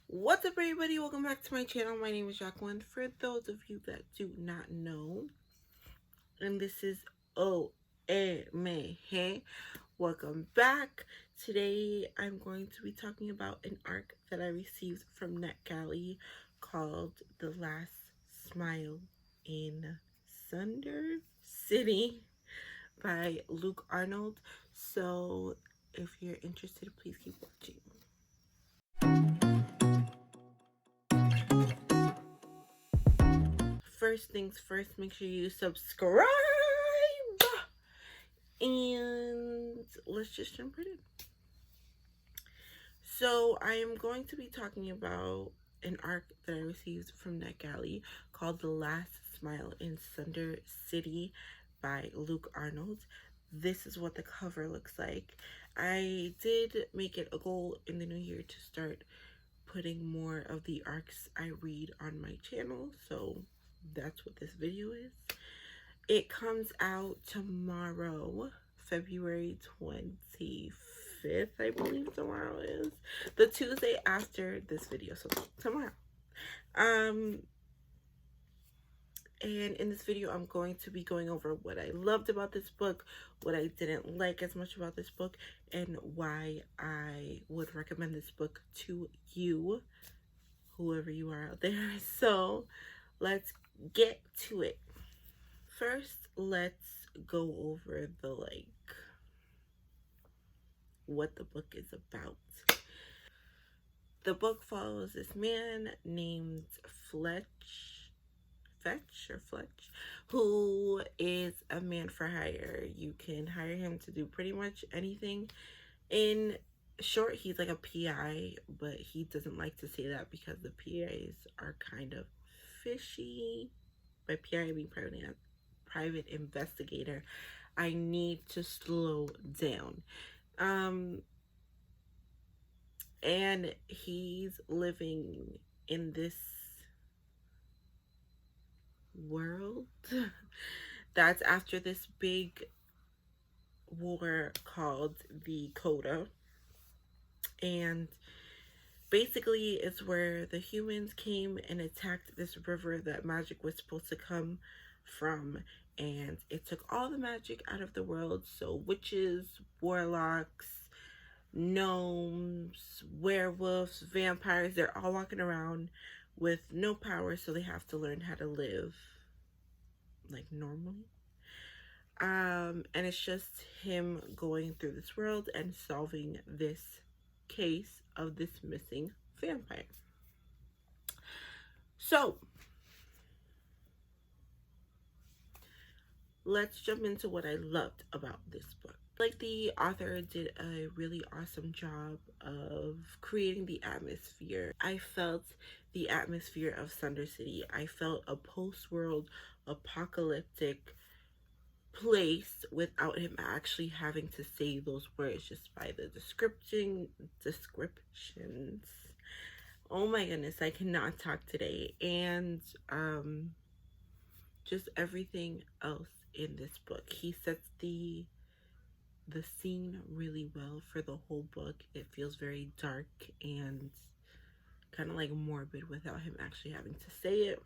What's up, everybody? Welcome back to my channel. My name is Jacqueline, for those of you that do not know, and this is Emme. Hey, welcome back. Today I'm going to be talking about an arc that I received from GALLEY called The Last Smile in Sunder City by Luke Arnold. So if you're interested, please keep watching. First things first, make sure you subscribe, and let's just jump right in. So I am going to be talking about an arc that I received from GALLEY called The Last Smile in Sunder City by Luke Arnold. This is what the cover looks like. I did make it a goal in the new year to start putting more of the arcs I read on my channel, so that's what this video is. It comes out tomorrow, February 25th, I believe tomorrow is. The Tuesday after this video, so tomorrow. And in this video, I'm going to be going over what I loved about this book, what I didn't like as much about this book, and why I would recommend this book to you, whoever you are out there. So let's get to it. First, let's go over what the book is about. The book follows this man named Fletch, who is a man for hire. You can hire him to do pretty much anything. In short, he's like a PI, but he doesn't like to say that because the PIs are kind of fishy. By PI, I mean private investigator. I need to slow down. And he's living in this world that's after this big war called the Coda, and basically it's where the humans came and attacked this river that magic was supposed to come from, and it took all the magic out of the world. So witches, warlocks, gnomes, werewolves, vampires, they're all walking around with no power, so they have to learn how to live like normally. And it's just him going through this world and solving this case of this missing vampire. So let's jump into what I loved about this book. Like, the author did a really awesome job of creating the atmosphere. I felt the atmosphere of Sunder City. I felt a post-world apocalyptic place without him actually having to say those words, just by the descriptions. Oh my goodness, I cannot talk today. And just everything else in this book. He sets the scene really well for the whole book. It feels very dark and kind of like morbid without him actually having to say it.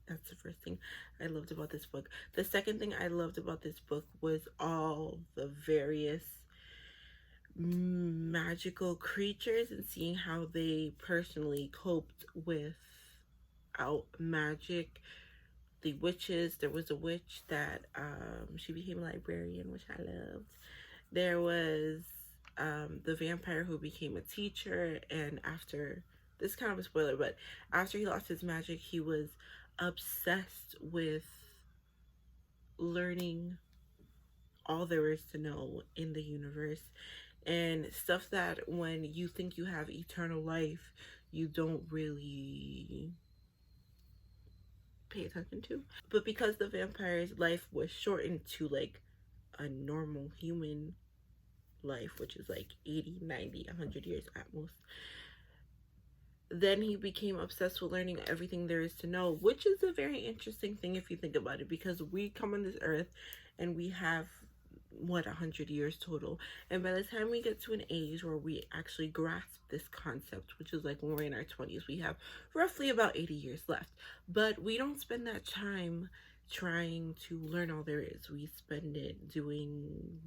That's the first thing I loved about this book. The second thing I loved about this book was all the various magical creatures and seeing how they personally coped without magic. The witches, there was a witch that she became a librarian, which I loved. There was the vampire who became a teacher, and after, this is kind of a spoiler, but after he lost his magic, he was obsessed with learning all there is to know in the universe, and stuff that when you think you have eternal life, you don't really pay attention to. But because the vampire's life was shortened to like a normal human life, which is like 80, 90, 100 years at most, then he became obsessed with learning everything there is to know, which is a very interesting thing if you think about it, because we come on this earth and we have what, 100 years total. And by the time we get to an age where we actually grasp this concept, which is like when we're in our 20s, we have roughly about 80 years left. But we don't spend that time trying to learn all there is. We spend it doing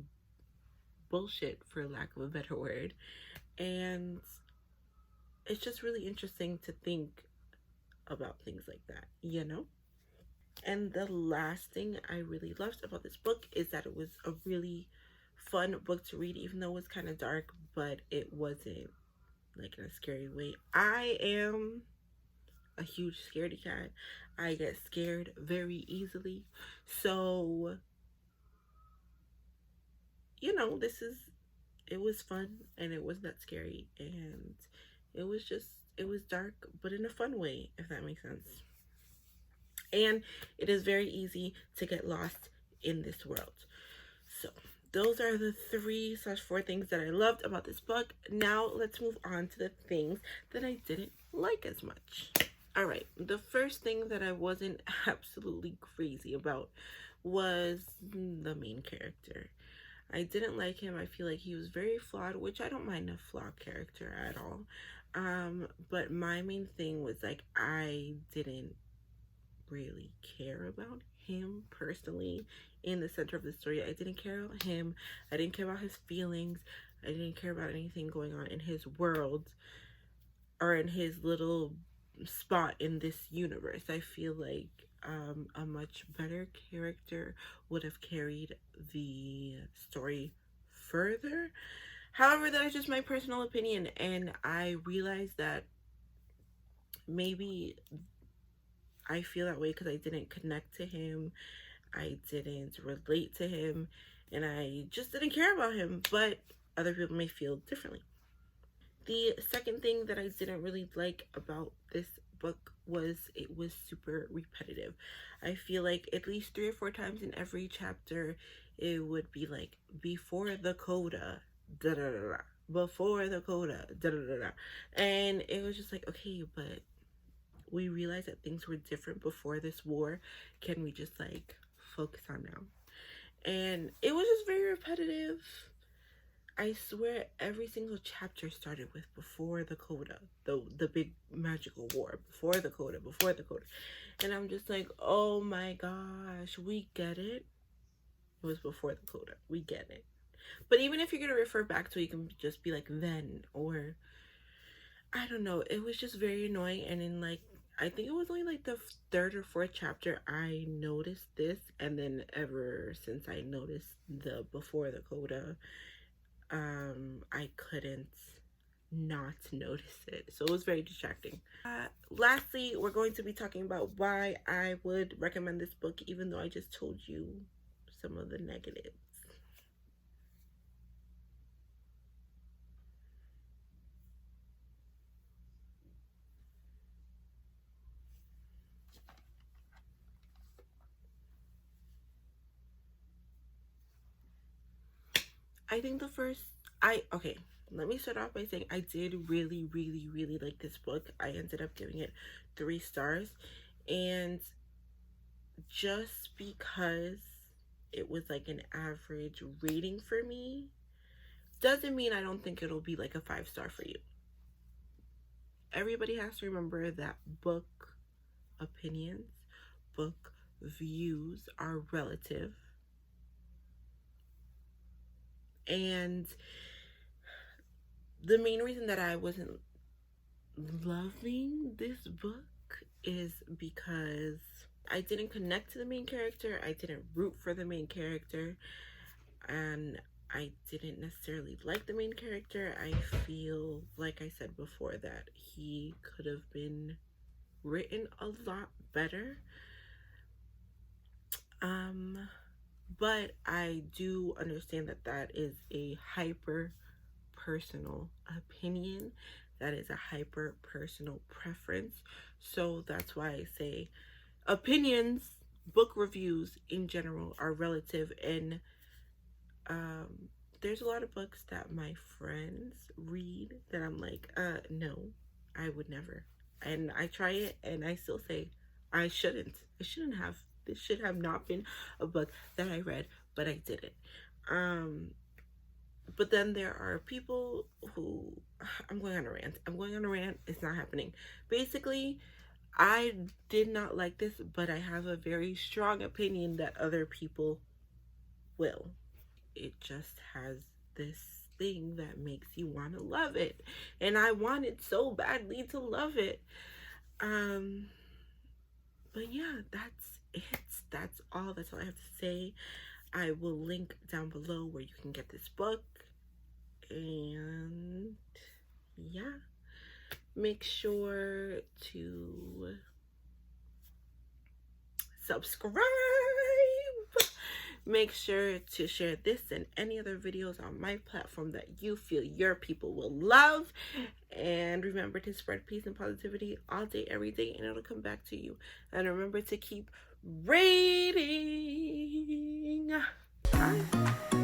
bullshit, for lack of a better word. And it's just really interesting to think about things like that, you know? And the last thing I really loved about this book is that it was a really fun book to read, even though it was kind of dark, but it wasn't like in a scary way. I am a huge scaredy cat. I get scared very easily. So, you know, it was fun and it was not scary. And it was dark, but in a fun way, if that makes sense. And it is very easy to get lost in this world. So those are the 3/4 things that I loved about this book. Now let's move on to the things that I didn't like as much. All right, the first thing that I wasn't absolutely crazy about was the main character. I didn't like him. I feel like he was very flawed, which I don't mind a flawed character at all. But my main thing was like I didn't really care about him personally in the center of the story. I didn't care about him. I didn't care about his feelings. I didn't care about anything going on in his world or in his little spot in this universe. I feel like a much better character would have carried the story further. However, that is just my personal opinion, and I realized that maybe I feel that way because I didn't connect to him, I didn't relate to him, and I just didn't care about him, but other people may feel differently. The second thing that I didn't really like about this book was it was super repetitive. I feel like at least 3 or 4 times in every chapter, it would be like, before the coda, da da da da, before the coda, da da da da. And it was just like, okay, but we realized that things were different before this war. Can we just like focus on now? And it was just very repetitive. I swear every single chapter started with before the coda, the big magical war, before the coda, before the coda. And I'm just like, oh my gosh, we get it. It was before the coda. We get it. But even if you're gonna refer back to it, you can just be like then, or I don't know. It was just very annoying. And in like, I think it was only like the third or fourth chapter I noticed this, and then ever since I noticed the before the coda, I couldn't not notice it. So it was very distracting. Lastly, we're going to be talking about why I would recommend this book, even though I just told you some of the negatives. I think the first, okay, let me start off by saying I did really, really, really like this book. I ended up giving it 3 stars. And just because it was like an average rating for me doesn't mean I don't think it'll be like a 5 star for you. Everybody has to remember that book opinions, book views are relative. And the main reason that I wasn't loving this book is because I didn't connect to the main character, I didn't root for the main character, and I didn't necessarily like the main character. I feel like I said before that he could have been written a lot better. But I do understand that that is a hyper personal opinion. That is a hyper personal preference. So that's why I say opinions, book reviews in general are relative. And there's a lot of books that my friends read that I'm like, no, I would never. And I try it and I still say, I shouldn't. I shouldn't have. This should have not been a book that I read, but I did it. But then there are people who, I'm going on a rant. I'm going on a rant. It's not happening. Basically, I did not like this, but I have a very strong opinion that other people will. It just has this thing that makes you want to love it. And I wanted so badly to love it. But yeah, that's it. That's all. That's all I have to say. I will link down below where you can get this book. And yeah, make sure to subscribe. Make sure to share this and any other videos on my platform that you feel your people will love. And remember to spread peace and positivity all day, every day, and it'll come back to you. And remember to keep reading. Bye.